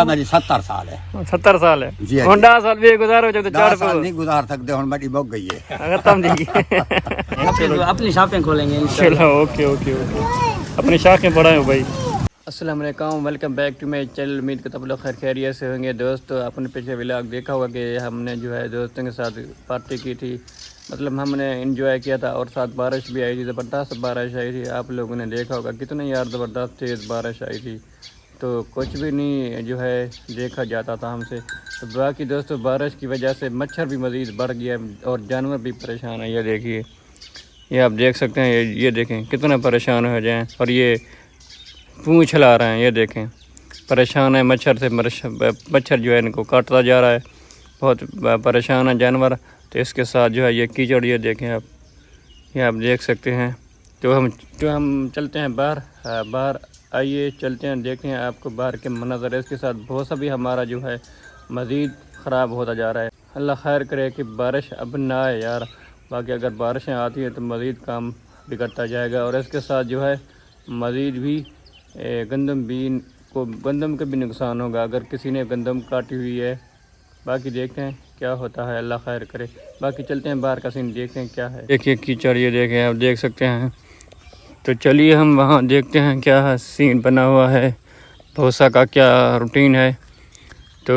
मेरी 70 साल है। 70 साल है जी। ਹੁਣ 10 ਸਾਲ ਵੀ ਗੁਜ਼ਾਰੋ ਜਦ 4 साल नहीं गुजार सकते, हम मेरी बुक गई है। खत्म जी। अपनी शॉपिंग खोलेंगे चलो ओके ओके ओके अपनी शाखें बढ़ाएं भाई। अस्सलाम वालेकुम, welcome back to my channel. उम्मीद करता आप लोग खैर खैरियत से होंगे। दोस्तों आपने पिछले व्लॉग देखा होगा कि हमने जो है दोस्तों के साथ पार्टी की थी, मतलब हमने इंजॉय किया था और साथ बारिश भी आई थी, ज़बरदस्त बारिश आई थी। आप लोगों ने देखा होगा कितनी यार ज़बरदस्त तेज़ बारिश आई थी, तो कुछ भी नहीं जो है देखा जाता था हमसे। तो बाकी दोस्तों बारिश की वजह से मच्छर भी मज़ीद बढ़ गया और जानवर भी परेशान है। ये देखिए, ये आप देख सकते हैं, ये देखें कितना परेशान हो जाएं और ये पूँछ हिला रहे हैं। ये देखें परेशान है मच्छर से, मच्छर जो है इनको काटता जा रहा है, बहुत परेशान है जानवर। तो इसके साथ जो है ये कीचड़, ये देखें आप, ये आप देख सकते हैं। तो हम चलते हैं बाहर आइए चलते हैं, देखें आपको बाहर के मंजर है। इसके साथ भरोसा भी हमारा जो है मज़ीद ख़राब होता जा रहा है। अल्लाह खैर करे कि बारिश अब ना आए यार, बाकी अगर बारिशें आती हैं तो मज़ीद काम बिगड़ता जाएगा। और इसके साथ जो है मज़ीद भी गंदम का भी नुकसान होगा अगर किसी ने गंदम काटी हुई है। बाकी देखते हैं क्या होता है, अल्लाह खैर करे। बाकी चलते हैं बाहर का सीन देखते हैं क्या है। देखिए कीचड़, ये देखें आप देख सकते हैं। तो चलिए हम वहाँ देखते हैं क्या सीन बना हुआ है, भूसा का क्या रूटीन है। तो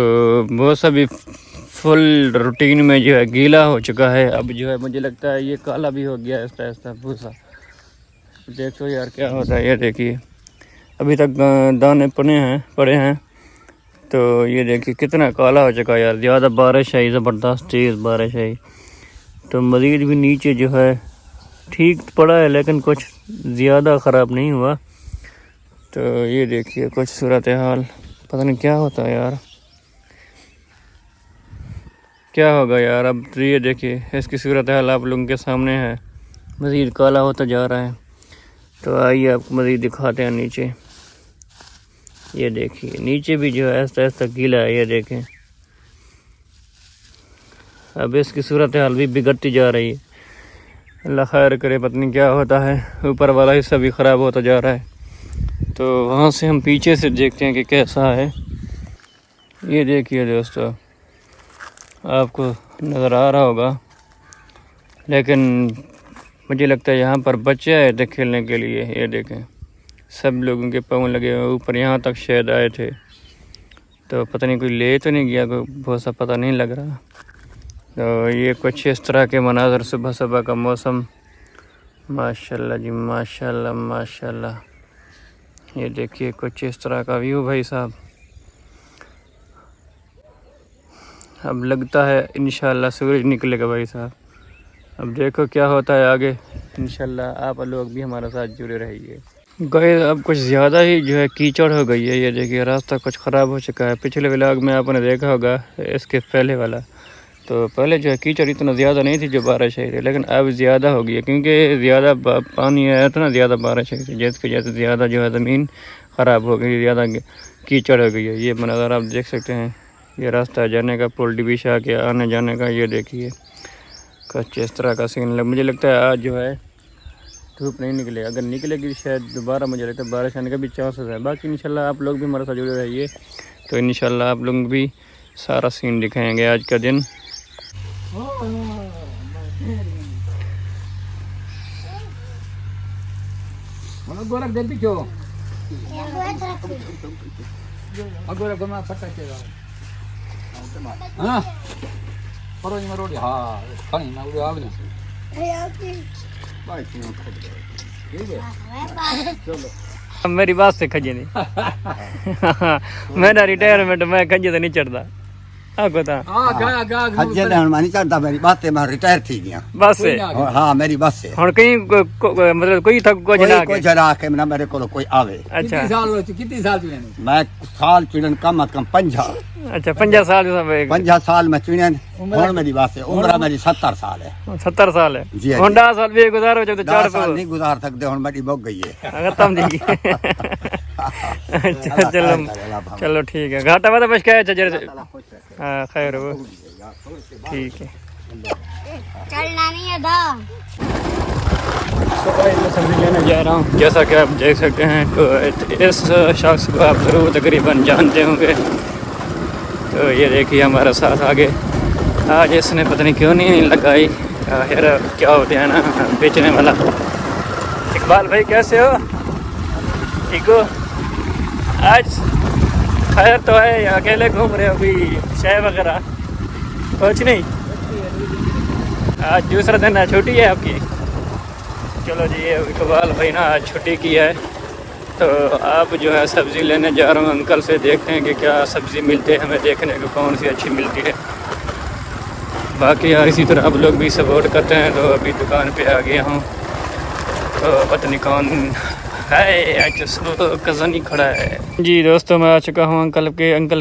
भूसा भी फुल रूटीन में जो है गीला हो चुका है। अब जो है मुझे लगता है ये काला भी हो गया है ऐसा भूसा। देखो यार क्या होता है, ये देखिए अभी तक दाने पड़े हैं। तो ये देखिए कितना काला हो चुका है यार, ज़्यादा बारिश आई, ज़बरदस्त तेज़ बारिश आई। तो मज़ीद भी नीचे जो है ठीक पड़ा है लेकिन कुछ ज़्यादा ख़राब नहीं हुआ। तो ये देखिए कुछ सूरत हाल, पता नहीं क्या होता है यार, क्या होगा यार। अब तो ये देखिए इसकी सूरत हाल आप लोगों के सामने है, मज़ीद काला होता जा रहा है। तो आइए आपको मज़ीद दिखाते हैं नीचे। ये देखिए नीचे भी जो है ऐसा गीला है, ये देखें। अब इसकी सूरत हाल भी बिगड़ती जा रही है, अल्लाह खैर करे। पता नहीं क्या होता है, ऊपर वाला हिस्सा भी ख़राब होता जा रहा है। तो वहाँ से हम पीछे से देखते हैं कि कैसा है। ये देखिए दोस्तों, आपको नज़र आ रहा होगा, लेकिन मुझे लगता है यहाँ पर बच्चे आए थे खेलने के लिए। ये देखें सब लोगों के पाँव लगे हुए ऊपर, यहाँ तक शायद आए थे। तो पता नहीं कोई ले तो नहीं गया, कोई बहुत सा पता नहीं लग रहा। तो ये कुछ इस तरह के मनाज़र, सुबह सुबह का मौसम, माशाल्लाह जी माशाल्लाह माशाल्लाह। ये देखिए कुछ इस तरह का व्यू भाई साहब। अब लगता है इंशाल्लाह सूरज निकलेगा भाई साहब। अब देखो क्या होता है आगे, इंशाल्लाह आप लोग भी हमारे साथ जुड़े रहिए। गए अब कुछ ज़्यादा ही जो है कीचड़ हो गई है। ये देखिए रास्ता कुछ ख़राब हो चुका है। पिछले व्लॉग में आपने देखा होगा, इसके पहले वाला, तो पहले जो है कीचड़ इतना ज़्यादा नहीं थी जो बारिश आई थी, लेकिन अब ज़्यादा हो गई है क्योंकि ज़्यादा पानी आया था ना, ज़्यादा बारिश आई थी, जिसकी वजह से ज़्यादा जो है ज़मीन ख़राब हो गई, ज़्यादा कीचड़ हो गई है। ये मंजर आप देख सकते हैं, ये रास्ता जाने का, पुल डिविशा के आने जाने का। ये देखिए कुछ इस तरह का सीन मुझे लगता है आज जो है धूप नहीं निकले, अगर निकलेगी शायद दोबारा मुझे लगता है बारिश आने का भी चांसेस है। बाकी इंशाल्लाह आप लोग भी हमारे साथ जुड़े रहिए, तो इंशाल्लाह आप लोग भी सारा सीन दिखाएंगे आज का दिन। मेरी बात से खजे नहीं मेरा रिटायरमेंट, मैं खजे तो नहीं चढ़ता। नहीं चढ़ता, मेरी बात से मैं रिटायर थी गया बस से। हाँ मेरी बस से हुण कहीं मतलब कोई थक को जना कोई जरा के ना मेरे को कोई आवे। अच्छा कितनी साल मैं साल चुनन कम अज कम 50। अच्छा 50 साल 50 साल में चुनन। और मेरी बात से उम्र मेरी 70 साल है। 70 साल है जी। हुण 10 साल भी गुजारो जब तो 4 साल नहीं गुजार सकते, हुण मेरी बुक गई है। खत्म जी। अच्छा चलो ठीक है, घाटा वादा बस क्या है। हाँ खैर वो ठीक है, चलना नहीं है दा। मैं सब्जी लेने जा रहा हूँ, जैसा कि आप देख सकते हैं। तो इस शख्स को आप ज़रूर तकरीबन जानते होंगे, तो ये देखिए हमारे साथ आगे आज इसने पता नहीं क्यों नहीं लगाई। यार क्या होते हैं ना बेचने वाला। इकबाल भाई कैसे हो? ठीक हो? आज खैर तो है या अकेले घूम रहे हो अभी चाय वगैरह कुछ नहीं? आज दूसरा दिन है, छुट्टी है आपकी? चलो जी, ये इकबाल भाई ना आज छुट्टी की है तो आप जो है सब्ज़ी लेने जा रहा हूँ अंकल से। देखते हैं कि क्या सब्ज़ी मिलती है हमें, देखने को कौन सी अच्छी मिलती है। बाकी यार इसी तरह आप लोग भी सपोर्ट करते हैं। तो अभी दुकान पे आ गया हूँ तो पता नहीं कौन है, आज कज़न ही खड़ा है जी। दोस्तों मैं आ चुका हूँ अंकल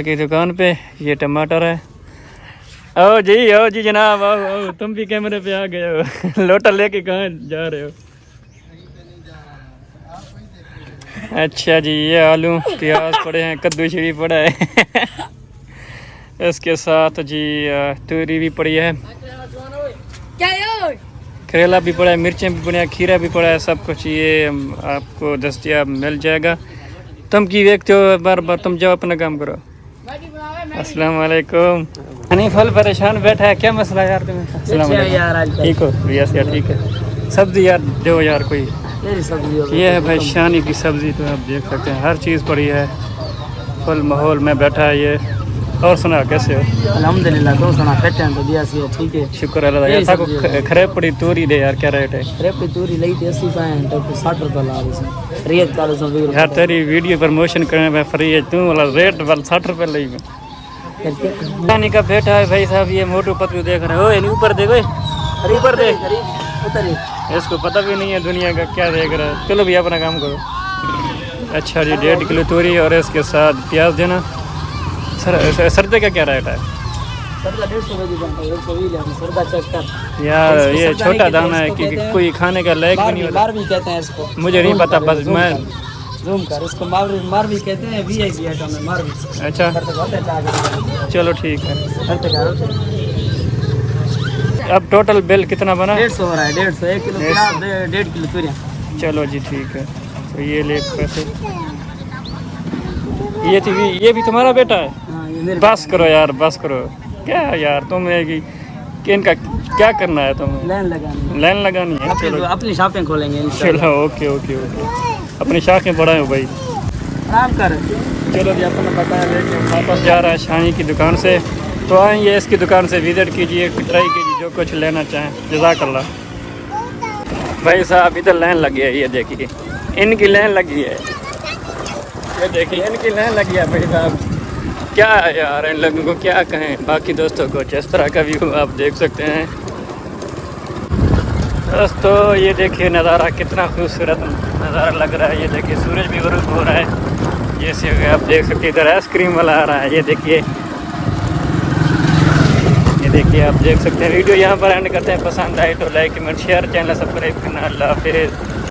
की दुकान पे। ये टमाटर है। ओ जी जनाब, आओ तुम भी कैमरे पे आ गए हो। लोटा लेके कहाँ जा रहे हो? अच्छा जी, ये आलू प्याज पड़े हैं, कद्दू भी पड़ा है। इसके साथ जी तूरी भी पड़ी है, करेला भी पड़ा है, मिर्चें भी पड़ी हैं, खीरा भी पड़ा है। सब कुछ ये आपको दस्तियाब मिल जाएगा। तुम की देखते हो? बार बार तुम जाओ अपना काम करो। अस्सलाम वालेकुम। हनी फल परेशान बैठा है, क्या मसला यार तुम्हें? अस्सलाम वालेकुम। ठीक हो? यस यार ठीक है। सब्जी यार दो यार कोई। ये है भाई शानी की सब्ज़ी, तो आप देख सकते हैं हर चीज़ पड़ी है, फुल माहौल में बैठा है ये। और सुना कैसे हो? अल्हम्दुलिल्लाह, तो सुना बैठे हैं तो दिया सी ठीक है, शुक्र अल्लाह। ऐसा को खरेब पड़ी तूरी दे यार, क्या रेट है? खरेब की तूरी लई थी 80 पाए तो 60 रुपये ला रही रेट का यार तेरी वीडियो प्रमोशन करने में फ्री है, तू वाला रेट वाला 60 रुपये लई में। शानी का बेटा है भाई साहब, ये मोटू पतलू देख रहे हो। इन ऊपर देखो, अरे ऊपर देख, इसको पता भी नहीं है दुनिया का क्या देख रहा है। चलो भैया अपना काम करो। अच्छा जी, 1.5 किलो तूरी और इसके साथ प्याज देना। सरदे का क्या रेट है? यार ये छोटा दाना है कि कोई खाने का लायक भी नहीं होता। कहते हैं इसको, मुझे नहीं पता, बस मैं जूम कर इसको मार भी कहते हैं। वीआईपी आइटम है मार भी। अच्छा चलो ठीक है। अब टोटल बिल कितना बना? 150 हो रहा है। 150 1 किलो प्याज, 1.5 किलो तूरियां। चलो जी ठीक है। तो ये ले पैसे। ये भी तुम्हारा बेटा है? हाँ, ये मेरे बस करो यार, बस करो। क्या यार तुम्हें कि इनका क्या करना है तुम्हें? लाइन लगानी है। चलो अपनी शॉपिंग खोलेंगे। चलो ओके। अपनी शाखें बढ़ाएं भाई, आराम कर। चलो जी, अपना बताया लेके वापस जा रहा है शानी की दुकान से। तो आएंगे इसकी दुकान से, विजिट कीजिए, ट्राई कीजिए, जो कुछ लेना चाहें। जज़ाकल्लाह। भाई साहब इधर लाइन लगी है, ये देखिए इनकी लाइन लगी है, ये देखिए इनकी लाइन लगी है भाई साहब। क्या यार इन लोगों को क्या कहें। बाकी दोस्तों को जिस तरह का व्यू आप देख सकते हैं। दोस्तों ये देखिए नज़ारा, कितना खूबसूरत नज़ारा लग रहा है। ये देखिए सूरज भी गरूब हो रहा है। जैसे आप देख सकते हैं इधर आइसक्रीम वाला आ रहा है। ये देखिए आप देख सकते हैं। वीडियो यहाँ पर एंड करते हैं। पसंद आए तो like comment share, channel subscribe करना। अल्लाह हाफिज़।